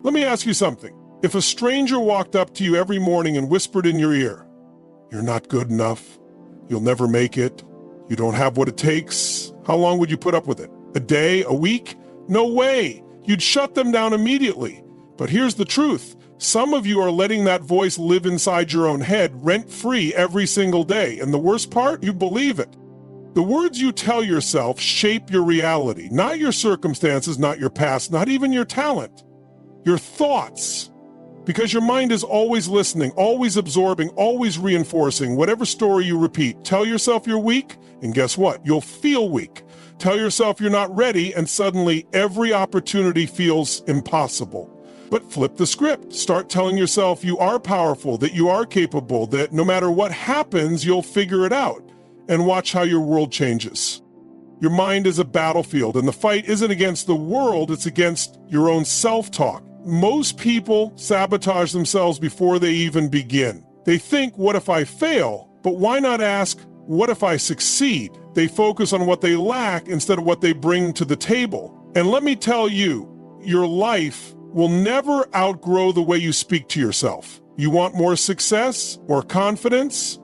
Let me ask you something. If a stranger walked up to you every morning and whispered in your ear, "You're not good enough, you'll never make it, you don't have what it takes," how long would you put up with it? A day? A week? No way! You'd shut them down immediately. But here's the truth. Some of you are letting that voice live inside your own head rent-free every single day. And the worst part, you believe it. The words you tell yourself shape your reality, not your circumstances, not your past, not even your talent. Your thoughts. Because your mind is always listening, always absorbing, always reinforcing whatever story you repeat. Tell yourself you're weak, and guess what? You'll feel weak. Tell yourself you're not ready, and suddenly every opportunity feels impossible. But flip the script. Start telling yourself you are powerful, that you are capable, that no matter what happens, you'll figure it out. And watch how your world changes. Your mind is a battlefield, and the fight isn't against the world, it's against your own self-talk. Most people sabotage themselves before they even begin. They think, what if I fail? But why not ask, what if I succeed? They focus on what they lack instead of what they bring to the table. And let me tell you, your life will never outgrow the way you speak to yourself. You want more success, more confidence,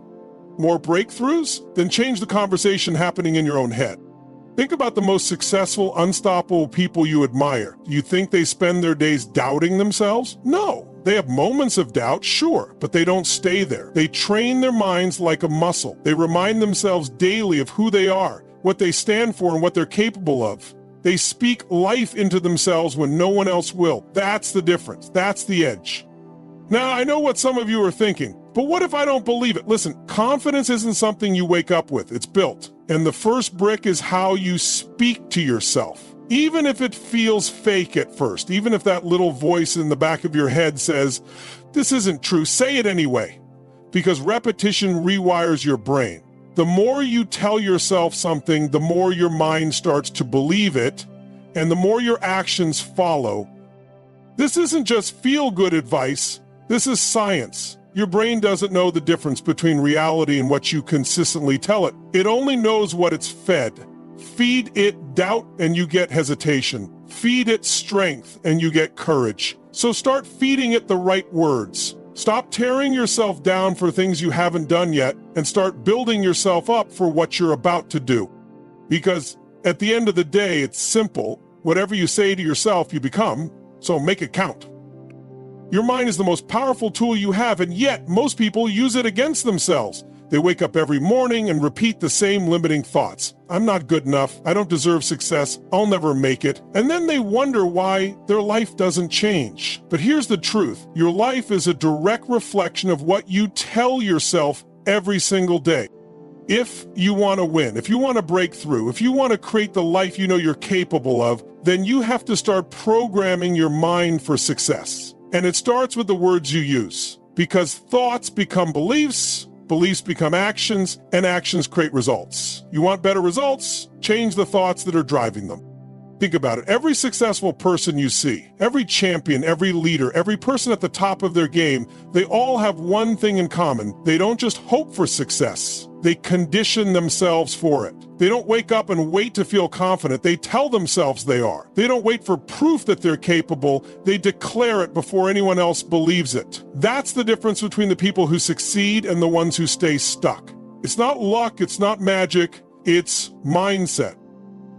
more breakthroughs? Then change the conversation happening in your own head. Think about the most successful, unstoppable people you admire. Do you think they spend their days doubting themselves? No. They have moments of doubt, sure, but they don't stay there. They train their minds like a muscle. They remind themselves daily of who they are, what they stand for, and what they're capable of. They speak life into themselves when no one else will. That's the difference. That's the edge. Now, I know what some of you are thinking, but what if I don't believe it? Listen, confidence isn't something you wake up with. It's built. And the first brick is how you speak to yourself. Even if it feels fake at first, even if that little voice in the back of your head says, "This isn't true," say it anyway. Because repetition rewires your brain. The more you tell yourself something, the more your mind starts to believe it, and the more your actions follow. This isn't just feel-good advice. This is science. Your brain doesn't know the difference between reality and what you consistently tell it. It only knows what it's fed. Feed it doubt and you get hesitation. Feed it strength and you get courage. So start feeding it the right words. Stop tearing yourself down for things you haven't done yet and start building yourself up for what you're about to do. Because at the end of the day, it's simple. Whatever you say to yourself, you become. So make it count. Your mind is the most powerful tool you have, and yet most people use it against themselves. They wake up every morning and repeat the same limiting thoughts. "I'm not good enough. I don't deserve success. I'll never make it." And then they wonder why their life doesn't change. But here's the truth. Your life is a direct reflection of what you tell yourself every single day. If you want to win, if you want to break through, if you want to create the life you know you're capable of, then you have to start programming your mind for success. And it starts with the words you use, because thoughts become beliefs, beliefs become actions, and actions create results. You want better results? Change the thoughts that are driving them. Think about it. Every successful person you see, every champion, every leader, every person at the top of their game, they all have one thing in common. They don't just hope for success. They condition themselves for it. They don't wake up and wait to feel confident. They tell themselves they are. They don't wait for proof that they're capable. They declare it before anyone else believes it. That's the difference between the people who succeed and the ones who stay stuck. It's not luck, it's not magic, it's mindset.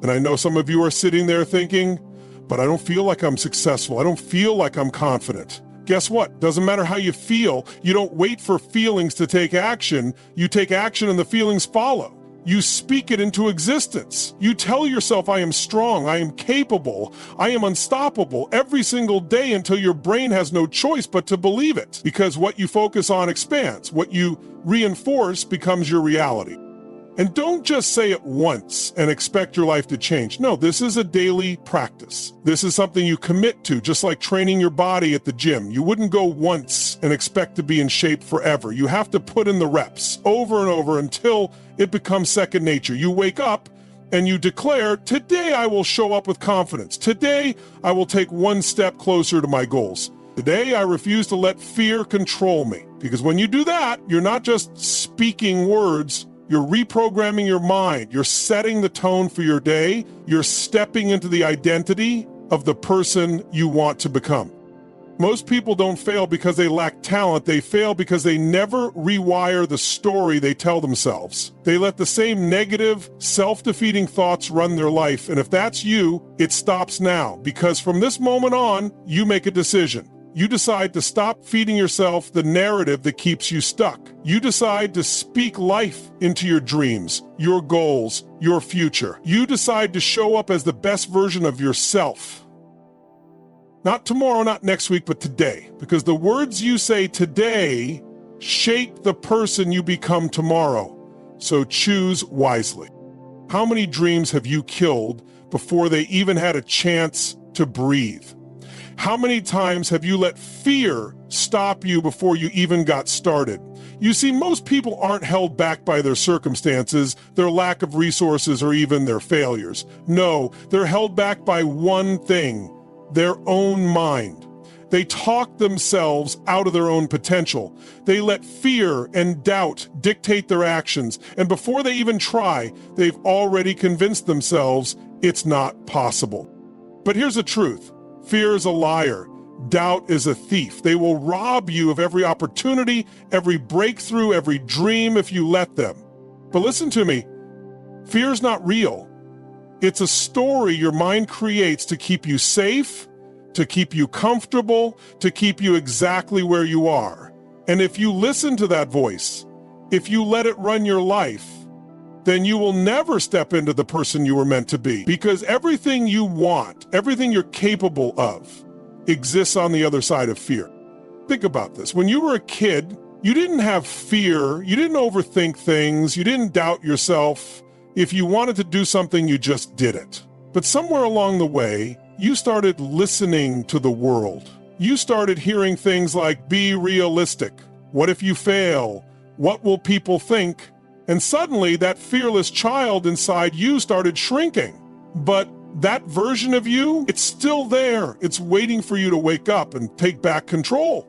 And I know some of you are sitting there thinking, but I don't feel like I'm successful. I don't feel like I'm confident. Guess what? Doesn't matter how you feel. You don't wait for feelings to take action. You take action and the feelings follow. You speak it into existence. You tell yourself, "I am strong, I am capable, I am unstoppable," every single day until your brain has no choice but to believe it. Because what you focus on expands. What you reinforce becomes your reality. And don't just say it once and expect your life to change. No, this is a daily practice. This is something you commit to, just like training your body at the gym. You wouldn't go once and expect to be in shape forever. You have to put in the reps over and over until it becomes second nature. You wake up and you declare, "Today I will show up with confidence. Today I will take one step closer to my goals. Today I refuse to let fear control me." Because when you do that, you're not just speaking words, you're reprogramming your mind. You're setting the tone for your day. You're stepping into the identity of the person you want to become. Most people don't fail because they lack talent. They fail because they never rewire the story they tell themselves. They let the same negative, self-defeating thoughts run their life. And if that's you, it stops now, because from this moment on, you make a decision. You decide to stop feeding yourself the narrative that keeps you stuck. You decide to speak life into your dreams, your goals, your future. You decide to show up as the best version of yourself. Not tomorrow, not next week, but today. Because the words you say today shape the person you become tomorrow. So choose wisely. How many dreams have you killed before they even had a chance to breathe? How many times have you let fear stop you before you even got started? You see, most people aren't held back by their circumstances, their lack of resources, or even their failures. No, they're held back by one thing: their own mind. They talk themselves out of their own potential. They let fear and doubt dictate their actions, and before they even try, they've already convinced themselves it's not possible. But here's the truth. Fear is a liar. Doubt is a thief. They will rob you of every opportunity, every breakthrough, every dream if you let them. But listen to me. Fear is not real. It's a story your mind creates to keep you safe, to keep you comfortable, to keep you exactly where you are. And if you listen to that voice, if you let it run your life, then you will never step into the person you were meant to be, because everything you want, everything you're capable of, exists on the other side of fear. Think about this. When you were a kid, you didn't have fear, you didn't overthink things, you didn't doubt yourself. If you wanted to do something, you just did it. But somewhere along the way, you started listening to the world. You started hearing things like, be realistic. What if you fail? What will people think? And suddenly that fearless child inside you started shrinking. But that version of you, it's still there. It's waiting for you to wake up and take back control.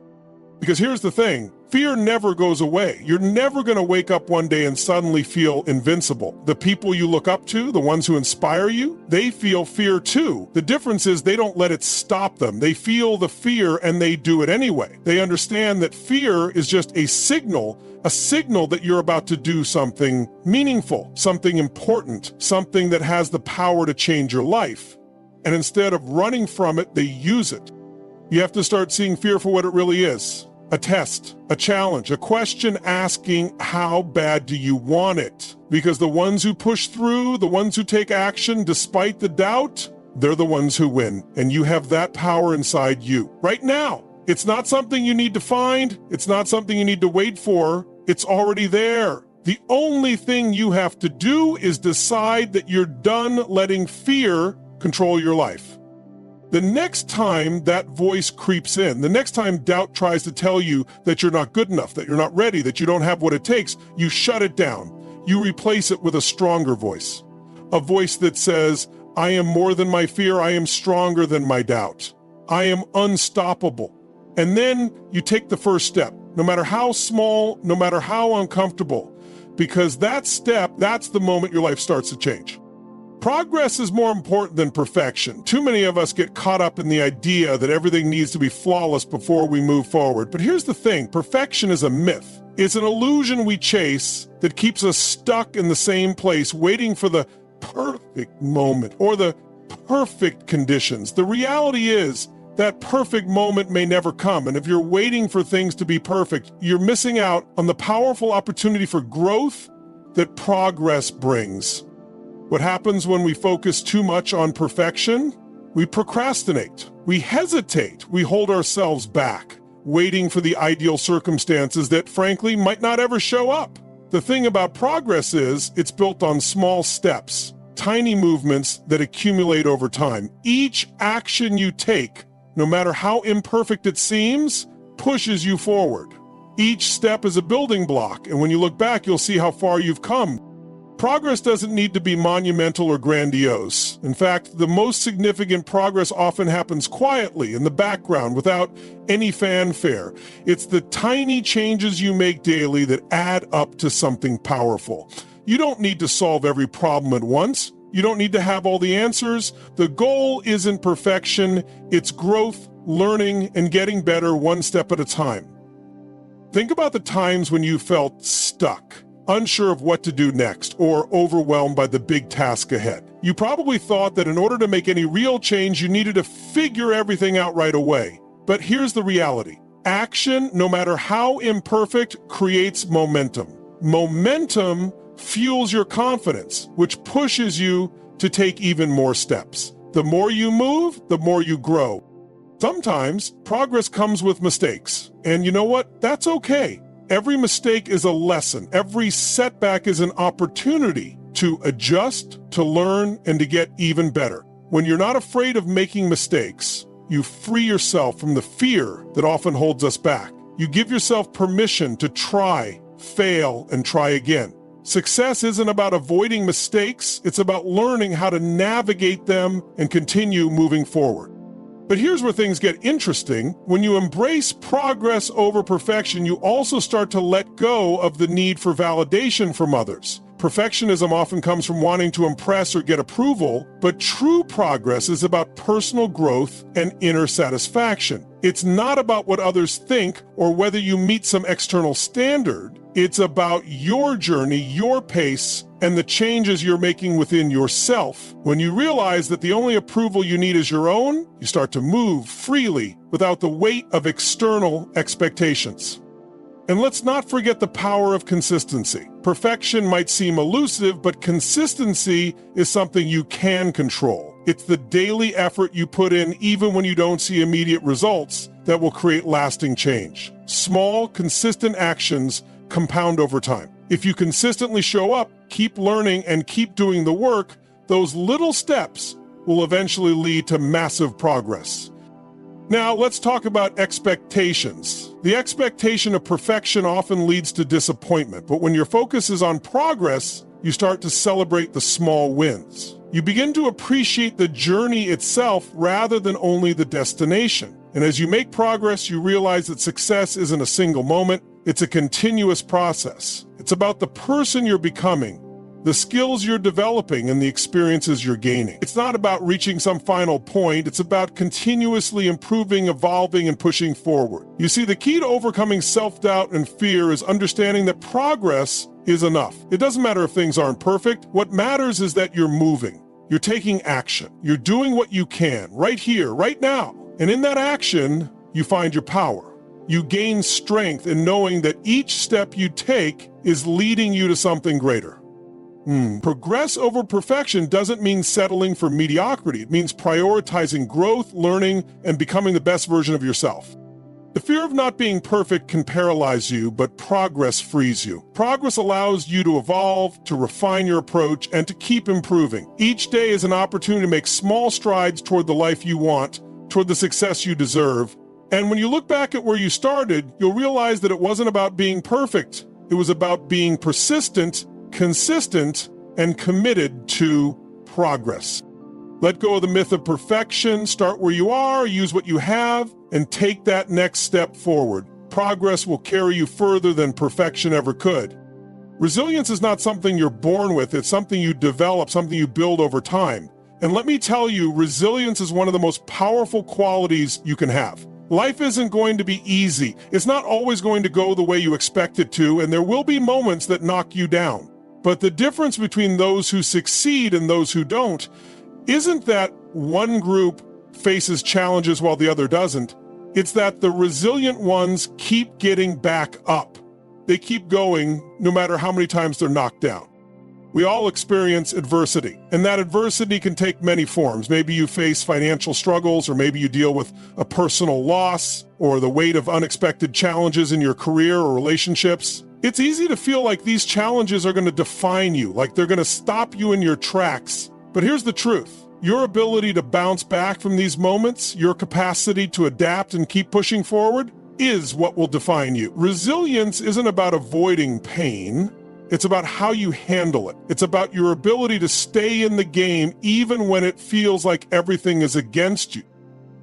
Because here's the thing. Fear never goes away. You're never going to wake up one day and suddenly feel invincible. The people you look up to, the ones who inspire you, they feel fear too. The difference is they don't let it stop them. They feel the fear and they do it anyway. They understand that fear is just a signal that you're about to do something meaningful, something important, something that has the power to change your life. And instead of running from it, they use it. You have to start seeing fear for what it really is. A test, a challenge, a question asking, how bad do you want it? Because the ones who push through, the ones who take action despite the doubt, they're the ones who win. And you have that power inside you right now. It's not something you need to find. It's not something you need to wait for. It's already there. The only thing you have to do is decide that you're done letting fear control your life. The next time that voice creeps in, the next time doubt tries to tell you that you're not good enough, that you're not ready, that you don't have what it takes, you shut it down. You replace it with a stronger voice. A voice that says, I am more than my fear, I am stronger than my doubt. I am unstoppable. And then you take the first step, no matter how small, no matter how uncomfortable, because that step, that's the moment your life starts to change. Progress is more important than perfection. Too many of us get caught up in the idea that everything needs to be flawless before we move forward. But here's the thing, perfection is a myth. It's an illusion we chase that keeps us stuck in the same place, waiting for the perfect moment or the perfect conditions. The reality is that perfect moment may never come. And if you're waiting for things to be perfect, you're missing out on the powerful opportunity for growth that progress brings. What happens when we focus too much on perfection? We procrastinate, we hesitate, we hold ourselves back, waiting for the ideal circumstances that, frankly, might not ever show up. The thing about progress is it's built on small steps, tiny movements that accumulate over time. Each action you take, no matter how imperfect it seems, pushes you forward. Each step is a building block, and when you look back, you'll see how far you've come. Progress doesn't need to be monumental or grandiose. In fact, the most significant progress often happens quietly in the background without any fanfare. It's the tiny changes you make daily that add up to something powerful. You don't need to solve every problem at once. You don't need to have all the answers. The goal isn't perfection, it's growth, learning, and getting better one step at a time. Think about the times when you felt stuck, unsure of what to do next, or overwhelmed by the big task ahead. You probably thought that in order to make any real change, you needed to figure everything out right away. But here's the reality. Action, no matter how imperfect, creates momentum. Momentum fuels your confidence, which pushes you to take even more steps. The more you move, the more you grow. Sometimes progress comes with mistakes. And you know what? That's okay. Every mistake is a lesson. Every setback is an opportunity to adjust, to learn, and to get even better. When you're not afraid of making mistakes, you free yourself from the fear that often holds us back. You give yourself permission to try, fail, and try again. Success isn't about avoiding mistakes, it's about learning how to navigate them and continue moving forward. But here's where things get interesting. When you embrace progress over perfection, you also start to let go of the need for validation from others. Perfectionism often comes from wanting to impress or get approval, but true progress is about personal growth and inner satisfaction. It's not about what others think or whether you meet some external standard. It's about your journey, your pace, and the changes you're making within yourself. When you realize that the only approval you need is your own, you start to move freely without the weight of external expectations. And let's not forget the power of consistency. Perfection might seem elusive, but consistency is something you can control. It's the daily effort you put in even when you don't see immediate results that will create lasting change. Small, consistent actions compound over time. If you consistently show up, keep learning, and keep doing the work, those little steps will eventually lead to massive progress. Now, let's talk about expectations. The expectation of perfection often leads to disappointment, but when your focus is on progress, you start to celebrate the small wins. You begin to appreciate the journey itself rather than only the destination. And as you make progress, you realize that success isn't a single moment, it's a continuous process. It's about the person you're becoming, the skills you're developing, and the experiences you're gaining. It's not about reaching some final point, it's about continuously improving, evolving, and pushing forward. You see, the key to overcoming self-doubt and fear is understanding that progress is enough. It doesn't matter if things aren't perfect. What matters is that you're moving. You're taking action. You're doing what you can, right here, right now. And in that action, you find your power. You gain strength in knowing that each step you take is leading you to something greater. Progress over perfection doesn't mean settling for mediocrity. It means prioritizing growth, learning, and becoming the best version of yourself. The fear of not being perfect can paralyze you, but progress frees you. Progress allows you to evolve, to refine your approach, and to keep improving. Each day is an opportunity to make small strides toward the life you want, toward the success you deserve. And when you look back at where you started, you'll realize that it wasn't about being perfect. It was about being persistent, consistent, and committed to progress. Let go of the myth of perfection, start where you are, use what you have, and take that next step forward. Progress will carry you further than perfection ever could. Resilience is not something you're born with, it's something you develop, something you build over time. And let me tell you, resilience is one of the most powerful qualities you can have. Life isn't going to be easy. It's not always going to go the way you expect it to, and there will be moments that knock you down. But the difference between those who succeed and those who don't isn't that one group faces challenges while the other doesn't. It's that the resilient ones keep getting back up. They keep going no matter how many times they're knocked down. We all experience adversity, and that adversity can take many forms. Maybe you face financial struggles, or maybe you deal with a personal loss, or the weight of unexpected challenges in your career or relationships. It's easy to feel like these challenges are going to define you, like they're going to stop you in your tracks. But here's the truth. Your ability to bounce back from these moments, your capacity to adapt and keep pushing forward, is what will define you. Resilience isn't about avoiding pain. It's about how you handle it. It's about your ability to stay in the game even when it feels like everything is against you.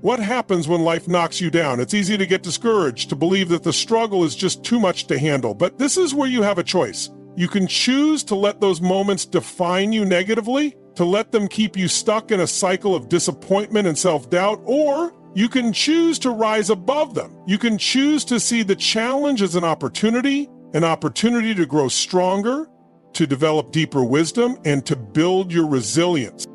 What happens when life knocks you down? It's easy to get discouraged, to believe that the struggle is just too much to handle. But this is where you have a choice. You can choose to let those moments define you negatively, to let them keep you stuck in a cycle of disappointment and self-doubt, or you can choose to rise above them. You can choose to see the challenge as an opportunity to grow stronger, to develop deeper wisdom, and to build your resilience.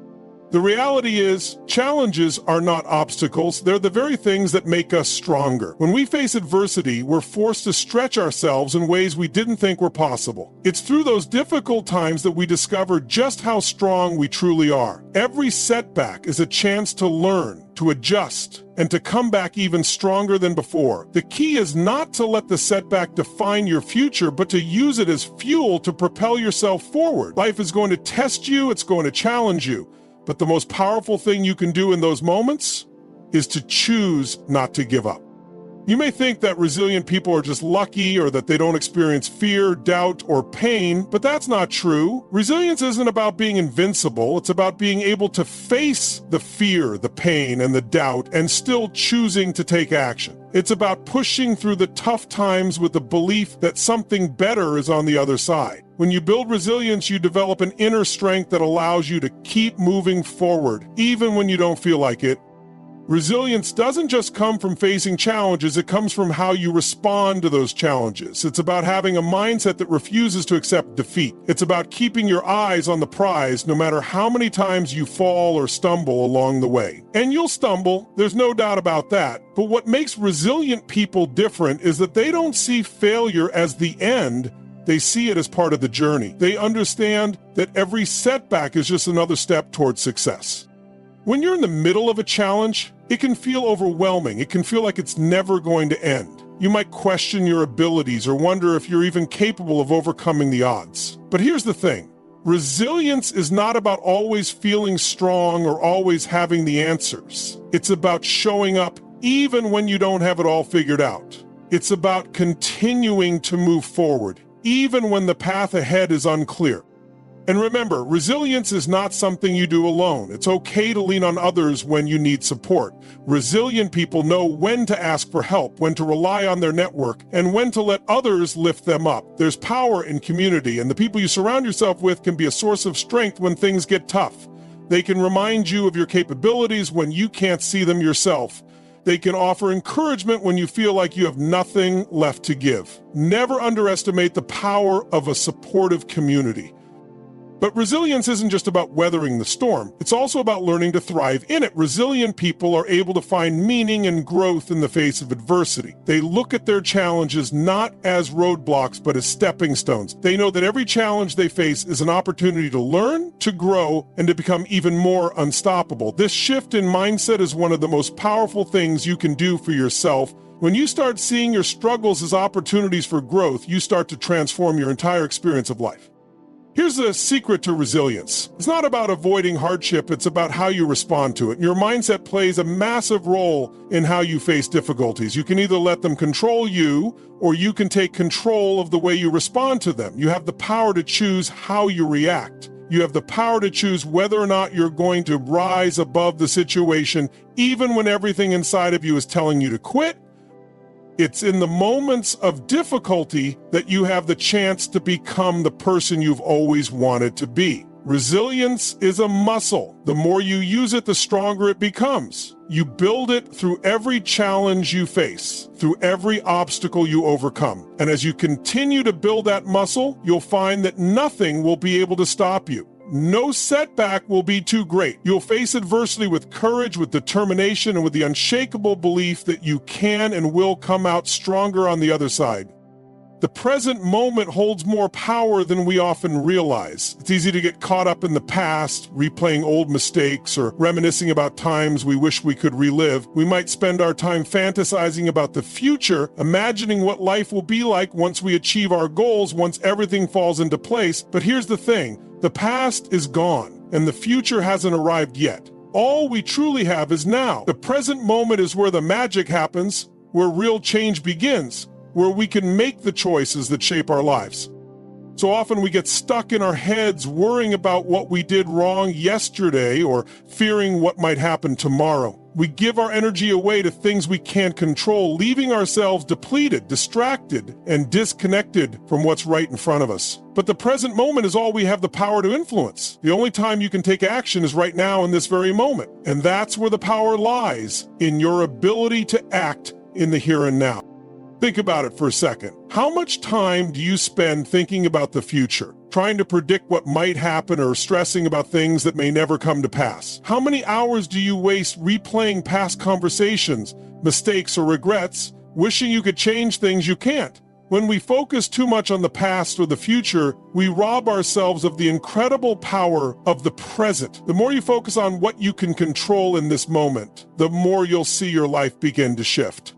The reality is, challenges are not obstacles. They're the very things that make us stronger. When we face adversity, we're forced to stretch ourselves in ways we didn't think were possible. It's through those difficult times that we discover just how strong we truly are. Every setback is a chance to learn, to adjust, and to come back even stronger than before. The key is not to let the setback define your future, but to use it as fuel to propel yourself forward. Life is going to test you, it's going to challenge you. But the most powerful thing you can do in those moments is to choose not to give up. You may think that resilient people are just lucky or that they don't experience fear, doubt, or pain, but that's not true. Resilience isn't about being invincible. It's about being able to face the fear, the pain, and the doubt and still choosing to take action. It's about pushing through the tough times with the belief that something better is on the other side. When you build resilience, you develop an inner strength that allows you to keep moving forward, even when you don't feel like it. Resilience doesn't just come from facing challenges, it comes from how you respond to those challenges. It's about having a mindset that refuses to accept defeat. It's about keeping your eyes on the prize no matter how many times you fall or stumble along the way. And you'll stumble, there's no doubt about that. But what makes resilient people different is that they don't see failure as the end. They see it as part of the journey. They understand that every setback is just another step towards success. When you're in the middle of a challenge, it can feel overwhelming. It can feel like it's never going to end. You might question your abilities or wonder if you're even capable of overcoming the odds. But here's the thing. Resilience is not about always feeling strong or always having the answers. It's about showing up even when you don't have it all figured out. It's about continuing to move forward, even when the path ahead is unclear. And remember, resilience is not something you do alone. It's okay to lean on others when you need support. Resilient people know when to ask for help, when to rely on their network, and when to let others lift them up. There's power in community, and the people you surround yourself with can be a source of strength when things get tough. They can remind you of your capabilities when you can't see them yourself. They can offer encouragement when you feel like you have nothing left to give. Never underestimate the power of a supportive community. But resilience isn't just about weathering the storm. It's also about learning to thrive in it. Resilient people are able to find meaning and growth in the face of adversity. They look at their challenges not as roadblocks, but as stepping stones. They know that every challenge they face is an opportunity to learn, to grow, and to become even more unstoppable. This shift in mindset is one of the most powerful things you can do for yourself. When you start seeing your struggles as opportunities for growth, you start to transform your entire experience of life. Here's the secret to resilience. It's not about avoiding hardship, it's about how you respond to it. Your mindset plays a massive role in how you face difficulties. You can either let them control you, or you can take control of the way you respond to them. You have the power to choose how you react. You have the power to choose whether or not you're going to rise above the situation, even when everything inside of you is telling you to quit. It's in the moments of difficulty that you have the chance to become the person you've always wanted to be. Resilience is a muscle. The more you use it, the stronger it becomes. You build it through every challenge you face, through every obstacle you overcome. And as you continue to build that muscle, you'll find that nothing will be able to stop you. No setback will be too great. You'll face adversity with courage, with determination, and with the unshakable belief that you can and will come out stronger on the other side. The present moment holds more power than we often realize. It's easy to get caught up in the past, replaying old mistakes or reminiscing about times we wish we could relive. We might spend our time fantasizing about the future, imagining what life will be like once we achieve our goals, once everything falls into place. But here's the thing. The past is gone, and the future hasn't arrived yet. All we truly have is now. The present moment is where the magic happens, where real change begins, where we can make the choices that shape our lives. So often we get stuck in our heads worrying about what we did wrong yesterday or fearing what might happen tomorrow. We give our energy away to things we can't control, leaving ourselves depleted, distracted, and disconnected from what's right in front of us. But the present moment is all we have the power to influence. The only time you can take action is right now in this very moment. And that's where the power lies, in your ability to act in the here and now. Think about it for a second. How much time do you spend thinking about the future, trying to predict what might happen or stressing about things that may never come to pass? How many hours do you waste replaying past conversations, mistakes, or regrets, wishing you could change things you can't? When we focus too much on the past or the future, we rob ourselves of the incredible power of the present. The more you focus on what you can control in this moment, the more you'll see your life begin to shift.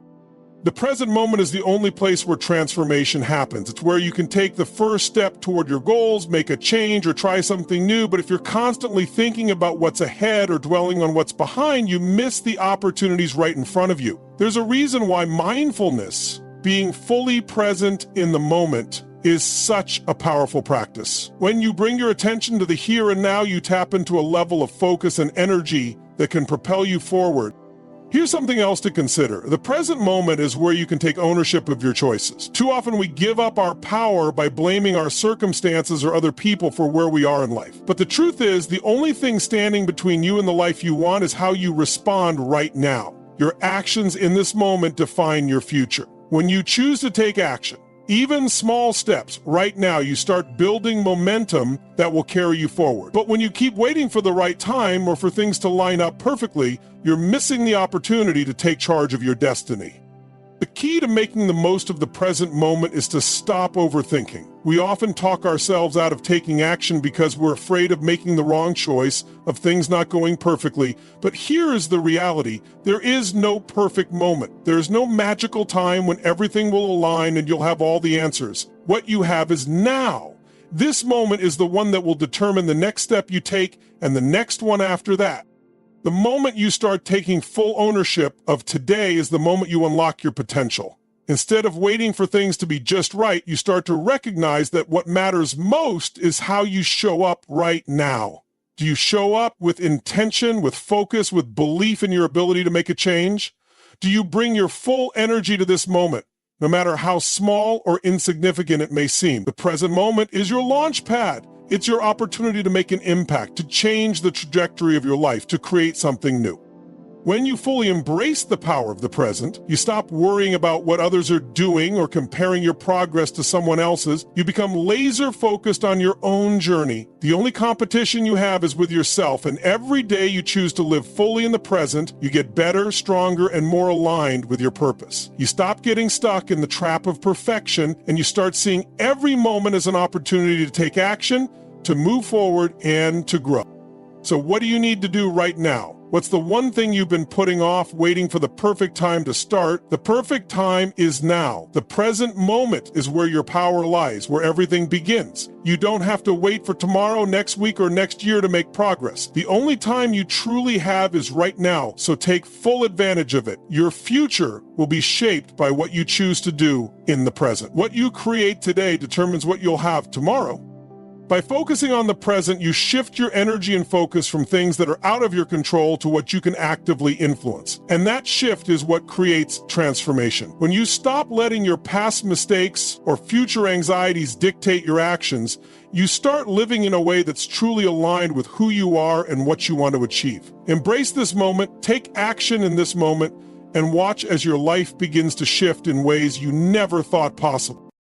The present moment is the only place where transformation happens. It's where you can take the first step toward your goals, make a change, or try something new. But if you're constantly thinking about what's ahead or dwelling on what's behind, you miss the opportunities right in front of you. There's a reason why mindfulness, being fully present in the moment, is such a powerful practice. When you bring your attention to the here and now, you tap into a level of focus and energy that can propel you forward. Here's something else to consider. The present moment is where you can take ownership of your choices. Too often we give up our power by blaming our circumstances or other people for where we are in life. But the truth is, the only thing standing between you and the life you want is how you respond right now. Your actions in this moment define your future. When you choose to take action, even small steps, right now, you start building momentum that will carry you forward. But when you keep waiting for the right time or for things to line up perfectly, you're missing the opportunity to take charge of your destiny. The key to making the most of the present moment is to stop overthinking. We often talk ourselves out of taking action because we're afraid of making the wrong choice, of things not going perfectly. But here is the reality. There is no perfect moment. There is no magical time when everything will align and you'll have all the answers. What you have is now. This moment is the one that will determine the next step you take and the next one after that. The moment you start taking full ownership of today is the moment you unlock your potential. Instead of waiting for things to be just right, you start to recognize that what matters most is how you show up right now. Do you show up with intention, with focus, with belief in your ability to make a change? Do you bring your full energy to this moment, no matter how small or insignificant it may seem? The present moment is your launch pad. It's your opportunity to make an impact, to change the trajectory of your life, to create something new. When you fully embrace the power of the present, you stop worrying about what others are doing or comparing your progress to someone else's. You become laser focused on your own journey. The only competition you have is with yourself, and every day you choose to live fully in the present, you get better, stronger, and more aligned with your purpose. You stop getting stuck in the trap of perfection, and you start seeing every moment as an opportunity to take action, to move forward, and to grow. So what do you need to do right now? What's the one thing you've been putting off, waiting for the perfect time to start? The perfect time is now. The present moment is where your power lies, where everything begins. You don't have to wait for tomorrow, next week, or next year to make progress. The only time you truly have is right now, so take full advantage of it. Your future will be shaped by what you choose to do in the present. What you create today determines what you'll have tomorrow. By focusing on the present, you shift your energy and focus from things that are out of your control to what you can actively influence. And that shift is what creates transformation. When you stop letting your past mistakes or future anxieties dictate your actions, you start living in a way that's truly aligned with who you are and what you want to achieve. Embrace this moment, take action in this moment, and watch as your life begins to shift in ways you never thought possible.